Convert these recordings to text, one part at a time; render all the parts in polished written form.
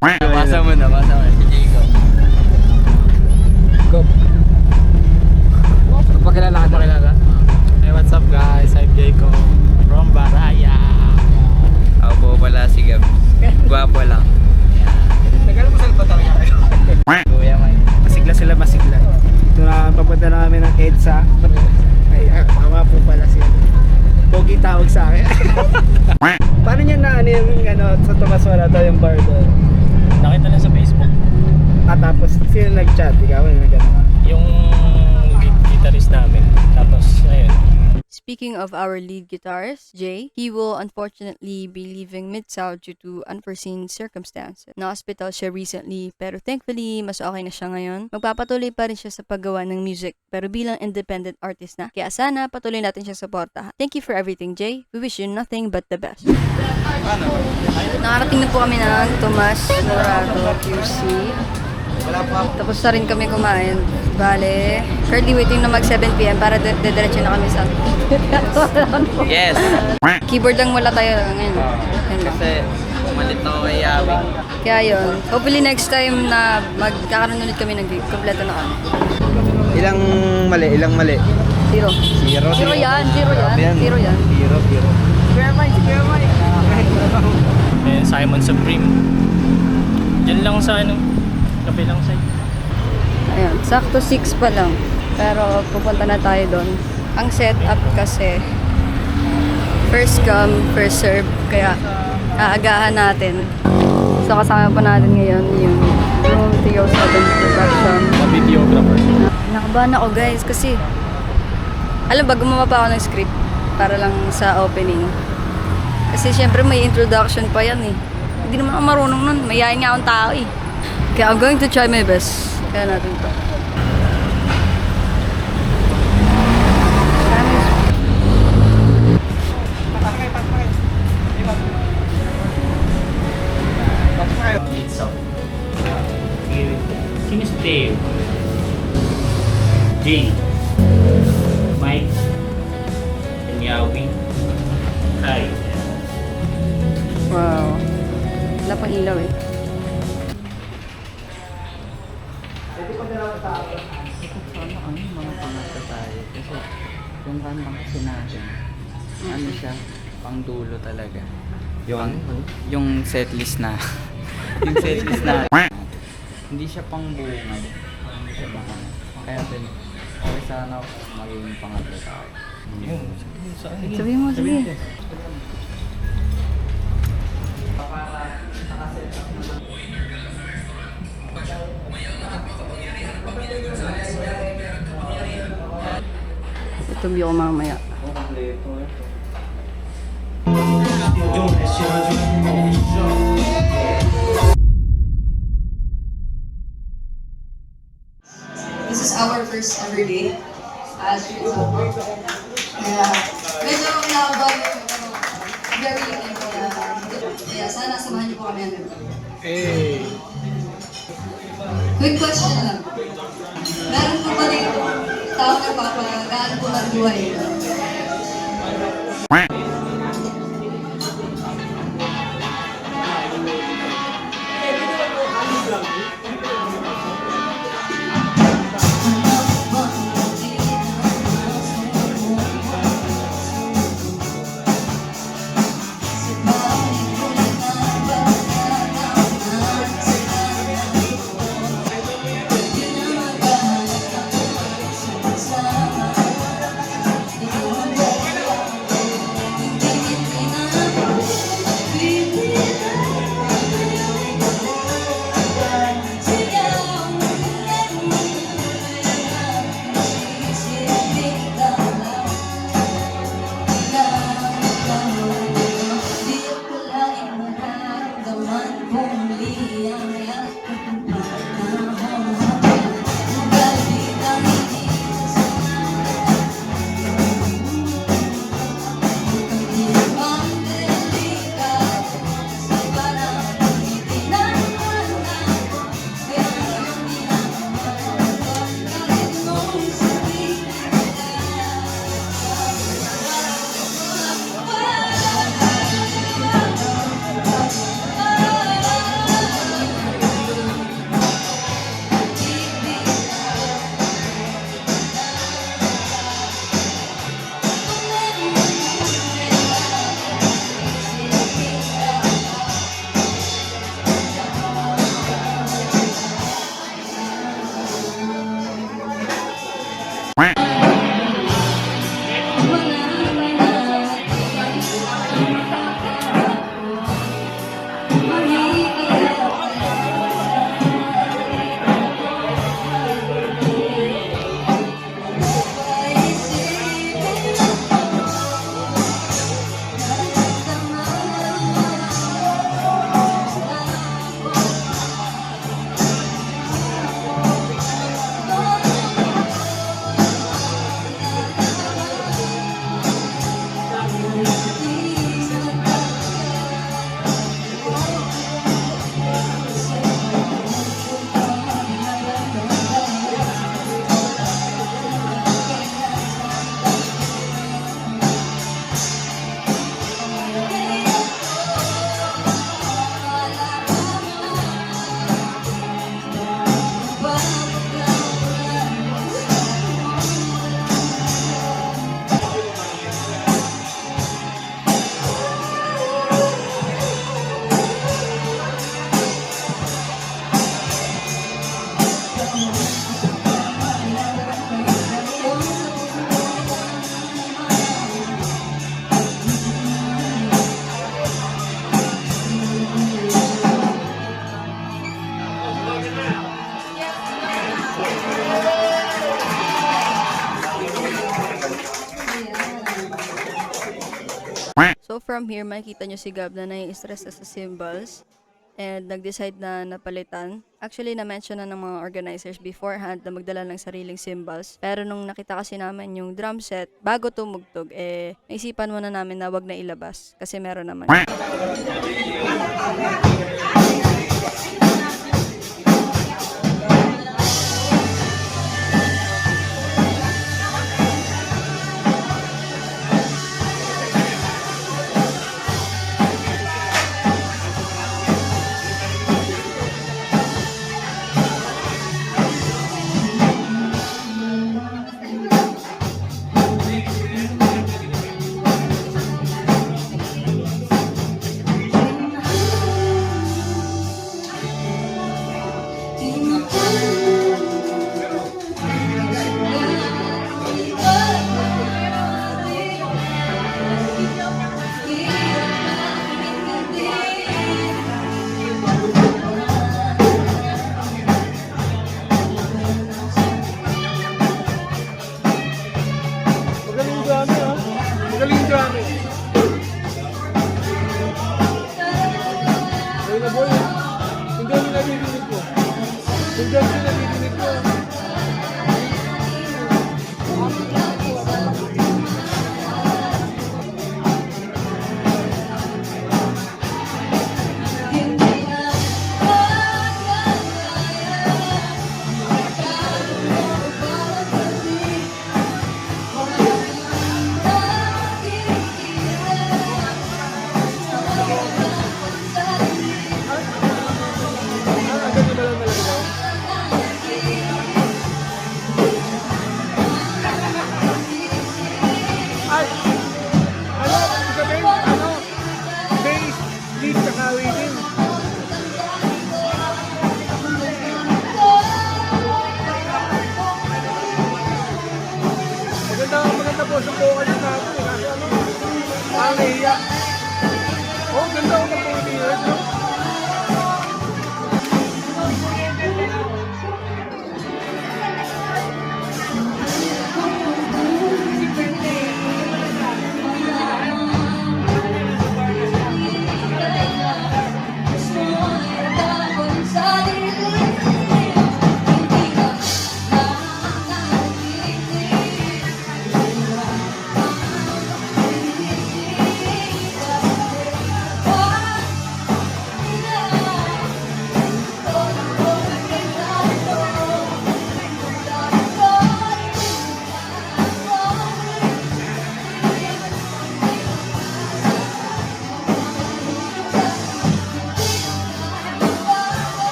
Basa mo na, si Jacob. Go. Pakilala ka. Hey, what's up guys? I'm Jacob from Baraya. Ako po pala si Gab. Gwapo lang. Tagal mo sa batarya kayo. Kuya Mike. Masigla sila, masigla. Ito na, papunta na kami ng EDSA. Ay, tama po pala siya. Pogi tawag sa akin. Paano niya na ano yung sa Tomas Wala daw yung bar doon? Nakita lang sa Facebook. Tapos sino nag-chat? Ikaw na nag-ano ka? Yung lead guitarist namin. Tapos, ayun. Speaking of our lead guitarist, Jay, he will unfortunately be leaving Mid-South due to unforeseen circumstances. Na-hospital siya recently, pero thankfully, mas okay na siya ngayon. Magpapatuloy pa rin siya sa paggawa ng music, pero bilang independent artist na. Kaya sana, patuloy natin siya suportahan. Thank you for everything, Jay. We wish you nothing but the best. Nakarating na po kami ng Tomas Morato QC. Tapos na rin kami kumain. Bale, currently waiting na mag 7 p.m. para dediretso na kami sa Yes. keyboard lang wala tayo ngayon. Yan lang. Kasi umalit ako kay Yawi. Kaya yun, hopefully next time na magkakaroon ulit kami ng gig, kompleto na kami. Ilang mali? Zero. Zero yan. Zero yan. Ayun, Simon Supreme. Diyan lang sa kabilang side. Ayun, sakto 6 pa lang. Pero pupunta na tayo doon. Ang setup kasi first come, first serve. Kaya aagahan natin. So kasama pa natin ngayon yung Room 307 Production. Videographer. Nakabahan ako guys kasi alam ba, gumawa pa ako ng script para lang sa opening. Kasi syempre may introduction pa yan eh. Hindi naman ako marunong nun. Mayayain nga akong tao eh. Kaya I'm going to try my best. Kaya natin to. It's up. Sino si Dave? Jay. Mike. And Yawi. Hi. Wow. Wala pang ilaw eh. Sana kami mga pangatlo tayo. Kasi yung kantang kasi natin, ano siya, pang dulo talaga. Yung setlist na. Yung setlist na. Hindi siya pang bungad. Hindi siya baka. Kaya din, okay sana maging pangatlo tayo. Yun. Sabihin mo, sige. Tutubi ako mamaya. This is our first ever day as usual. Kaya medyo kinakabahan pero very looking kaya sana samahan niyo po kami hanggang doon. Quick question lang. Meron po ba dito tao na papagaan po ng buhay? So from here, makikita nyo si Gab na nai-stress na sa cymbals and nag-decide na napalitan. Actually, na-mention na ng mga organizers beforehand na magdala ng sariling cymbals. Pero nung nakita kasi namin yung drum set, bago tumugtog, naisipan muna namin na wag na ilabas kasi meron naman. Magaling drama, ha? Magaling drama. Boy na boy, ha? Hindi nyo nabibigit ko. Hindi nyo nabibigit ko. Maganda po sa vocal natin. Kasi ano, parang nahiya. Oh, ganda ako ng pag-iiwas, no?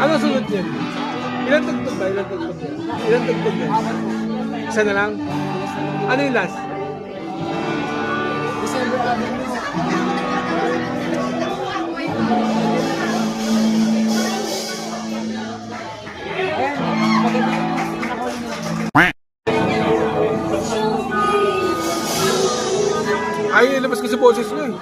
Ano sunod niyan? Ilan tugtog ba? Ilan tugtog yan? Ilan tugtog yan? Isa na lang? Ano yung last? December Avenue. boses niya eh.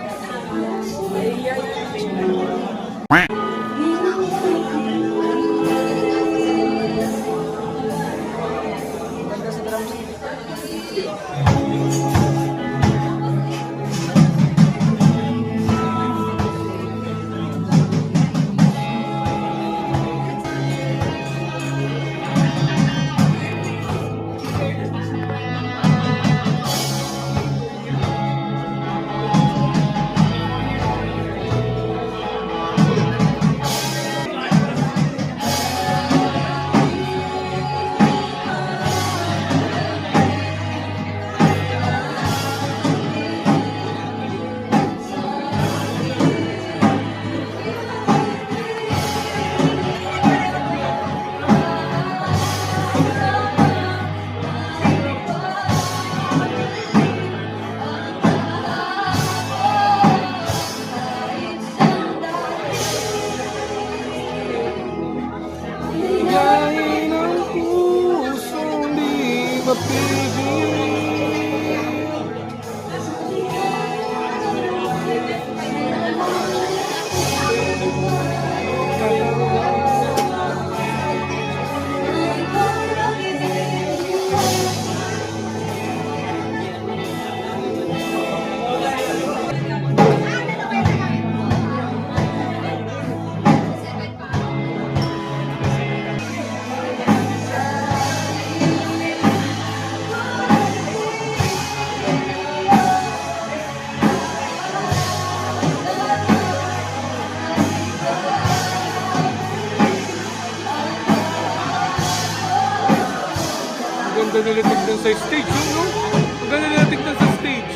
Gayahin ang pusong di mapigil. Ang ganda nila tignan sa stage, yun, no? Ang ganda nila tignan sa stage.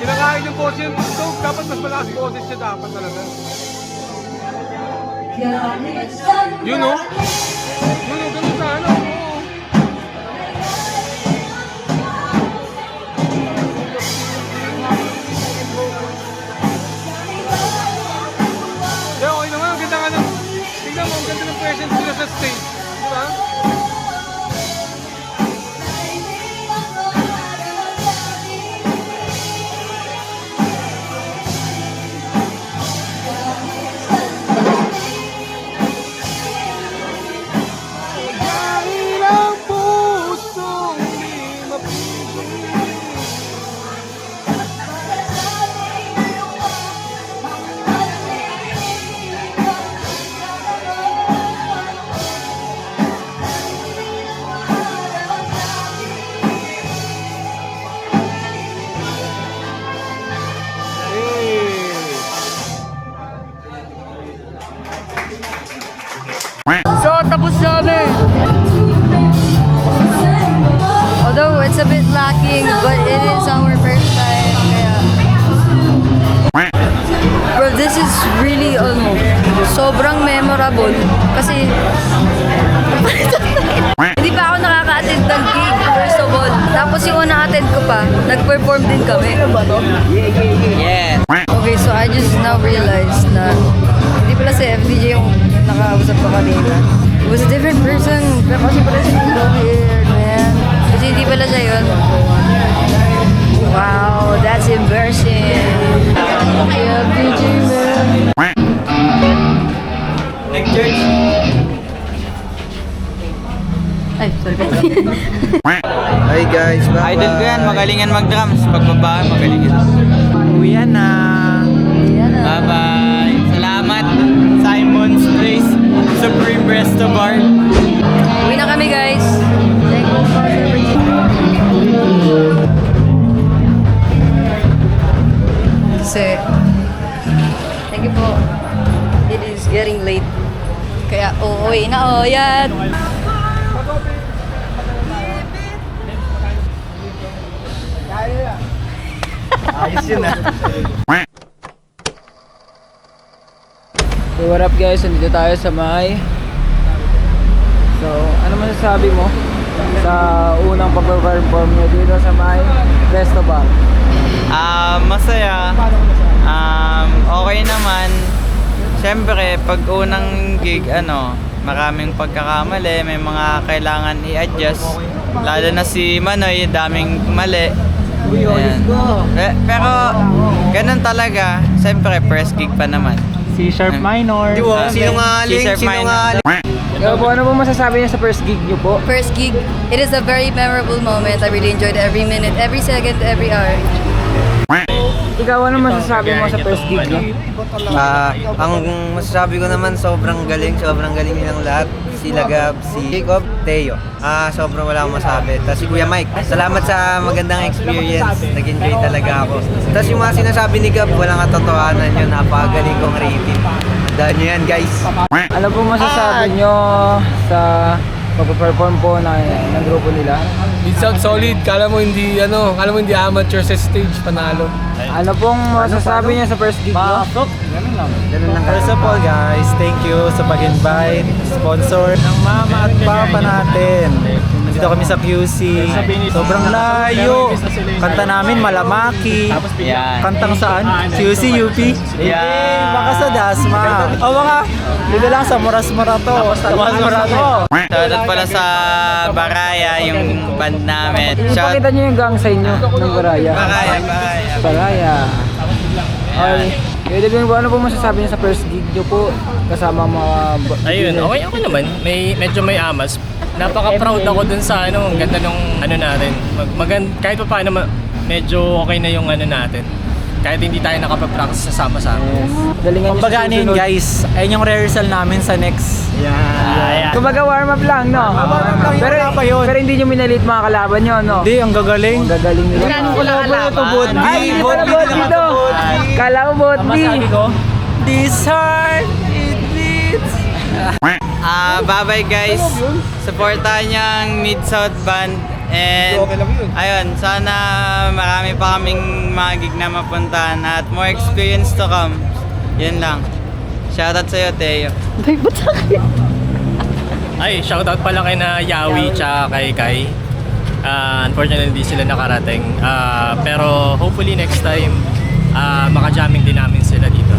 Kinakain yung boses yung tugtog. Dapat mas malakas boses siya dapat talaga. Yun o. Yun o, ganun sa ano. Kaya okay naman, ang ganda nga ng... Tingnan mo, ang ganda ng presence nila sa stage. Diba? So, tapos na kami. Although it's a bit lacking, but it is our first time. Kaya... Bro, this is really sobrang memorable. Kasi... Hindi pa ako nakaka-attend ng gig, first of all. Tapos yung una-attend ko pa, nag-perform din kami. Yeah. Okay, so I just now realized na hindi pala si FDJ yung nakausap ko kanina. It was a different person. Pero kasi pala siya weird, man. Kasi hindi pala siya yun. Wow, that's embarrassing. Yeah, FDJ, man. Nag-church. Ay, sorry. Hi guys, bye-bye. Idol ko yan, magaling yan mag-drums. Pagbaba, magaling yan. Uwi na. Bye-bye. Salamat, Simon's Place, Supreme Resto Bar. Uwi na kami, guys. Thank you for everything. getting late. Kaya uuwi na yan. Ayos yun ah. So what up guys, nandito tayo sa may. So ano masasabi mo sa unang pag-perform nyo dito sa may Resto Bar? Masaya. Okay naman. Siyempre, pag unang gig, maraming pagkakamali, may mga kailangan i-adjust. Lalo na si Manoy, daming mali. Ayan. Pero, ganun talaga. Siyempre, first gig pa naman. C-sharp minor. Sinungaling. Ikaw po, ano po masasabi niyo sa first gig nyo po? First gig, it is a very memorable moment. I really enjoyed every minute, every second, every hour. Ikaw, ano masasabi mo sa first gig nyo? Ang masasabi ko naman, sobrang galing nilang lahat. Si Lagab, si Jacob, Teo. Sobrang wala akong masabi. Tapos si Kuya Mike, salamat sa magandang experience. Nag-enjoy talaga ako. Tapos yung mga sinasabi ni Gab, walang katotohanan yun. Napakagaling kong rating. Dahil nyo yan, guys. Ano po masasabi nyo sa pag-perform po ng grupo nila? Minsan solid, kala mo hindi amateur sa stage, panalo. Ano pong masasabi niyo sa first gig nyo? Ganun lang. First of all guys, thank you sa pag-invite, sponsor ng mama at papa natin. Nandito kami sa QC. Sobrang layo. Kanta namin Malamaki. Yan. Kantang saan? QC, UP? Yan. Baka sa Dasma. O baka, dito lang sa Moras-Mora to. Sa Moras-Mora to. Shoutout pala sa Baraya, yung band namin. Ipakita nyo yung gang sign nyo ng Baraya. Baraya. Okay. Kaya din po, ano po masasabi niyo sa first gig nyo po? Kasama mga... Ayun, okay naman. Medyo may amas. Napaka-proud ako dun sa ang ganda nung natin. Kahit pa paano, medyo okay na yung natin. Kahit hindi tayo nakapag-practice sama-sama. Yes. Galingan nyo Kumbaga sa ano yun susunod. guys, ayun yung rehearsal namin sa next. Kumbaga warm up lang, no? Wala pa yun. Pero hindi nyo minalit mga kalaban nyo, no? Hindi, ang gagaling. Ang gagaling nila. Ay, hindi pala Botby to! Kala ko Botby. This heart, it beats. Bye-bye guys. Supportahan niyo ang Mid-South Band. And ayun, sana marami pa kaming mga gig na mapuntahan at more experience to come. Yun lang. Shoutout sa'yo, Teo. Ay, shoutout pala kay na Yawi tsaka kay Kai. Unfortunately, hindi sila nakarating. Pero hopefully next time, maka-jamming din namin sila dito.